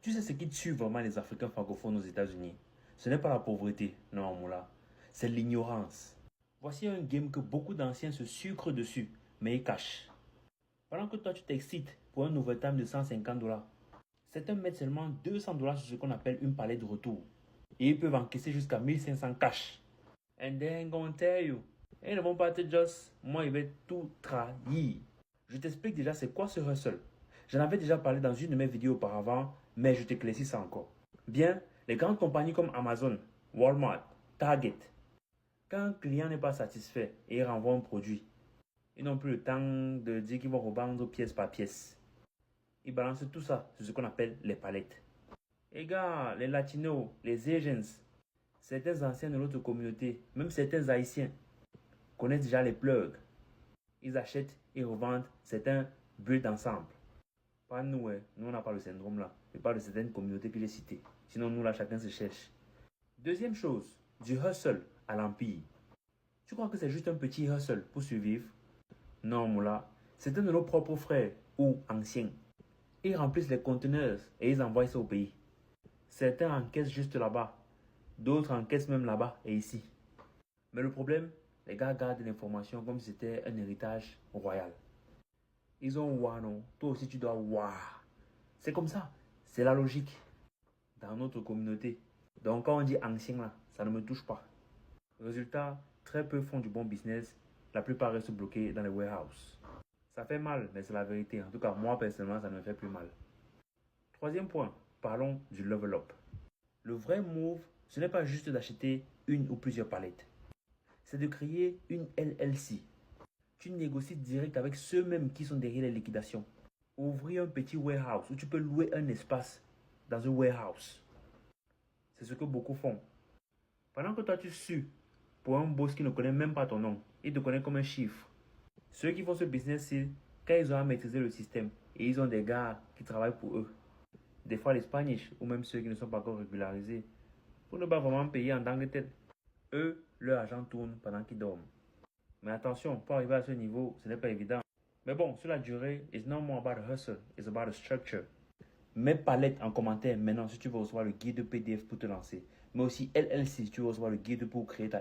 Tu sais ce qui tue vraiment les Africains francophones aux États-Unis? Ce n'est pas la pauvreté, non, Moula. C'est l'ignorance. Voici un game que beaucoup d'anciens se sucrent dessus, mais ils cachent. Pendant que toi tu t'excites pour un overtime de 150 dollars, certains mettent seulement 200 dollars sur ce qu'on appelle une palette de retour. Et ils peuvent encaisser jusqu'à 1500 cash. And then gonna tell you, ils ne vont pas te just, moi ils vont tout trahir. Je t'explique déjà c'est quoi ce hustle. J'en avais déjà parlé dans une de mes vidéos auparavant, mais je t'éclaircis ça encore. Bien, les grandes compagnies comme Amazon, Walmart, Target, quand un client n'est pas satisfait et il renvoie un produit, ils n'ont plus le temps de dire qu'ils vont revendre pièce par pièce. Ils balancent tout ça sur ce qu'on appelle les palettes. Les gars, les Latinos, les Asians, certains anciens de notre communauté, même certains Haïtiens, connaissent déjà les plugs. Ils achètent et revendent certains builds ensemble. Pas nous, hein. Nous on n'a pas le syndrome là. Je parle de certaines communautés que j'ai citées. Sinon nous là, chacun se cherche. Deuxième chose, du hustle à l'empire. Tu crois que c'est juste un petit hustle pour survivre? Non, Moula. C'est un de nos propres frères ou anciens. Ils remplissent les conteneurs et ils envoient ça au pays. Certains encaissent juste là-bas. D'autres encaissent même là-bas et ici. Mais le problème, les gars gardent l'information comme si c'était un héritage royal. Ils ont ouah non, toi aussi tu dois ouah. C'est comme ça, c'est la logique dans notre communauté. Donc quand on dit ancien là, ça ne me touche pas. Résultat, très peu font du bon business, la plupart restent bloqués dans les warehouses. Ça fait mal, mais c'est la vérité. En tout cas, moi personnellement, ça ne me fait plus mal. Troisième point, parlons du level up. Le vrai move, ce n'est pas juste d'acheter une ou plusieurs palettes. C'est de créer une LLC. Tu négocies direct avec ceux-mêmes qui sont derrière les liquidations. Ouvrir un petit warehouse où tu peux louer un espace dans un warehouse. C'est ce que beaucoup font. Pendant que toi tu sues pour un boss qui ne connaît même pas ton nom, il te connaît comme un chiffre. Ceux qui font ce business-ci, quand ils ont à maîtriser le système et ils ont des gars qui travaillent pour eux, des fois les Spanish ou même ceux qui ne sont pas encore régularisés, pour ne pas vraiment payer en tant que tel, eux, leur argent tourne pendant qu'ils dorment. Mais attention, pour arriver à ce niveau, ce n'est pas évident. Mais bon, sur la durée, it's not more about the hustle, it's about the structure. Mets palette en commentaire maintenant si tu veux recevoir le guide PDF pour te lancer. Mais aussi LLC si tu veux recevoir le guide pour créer ta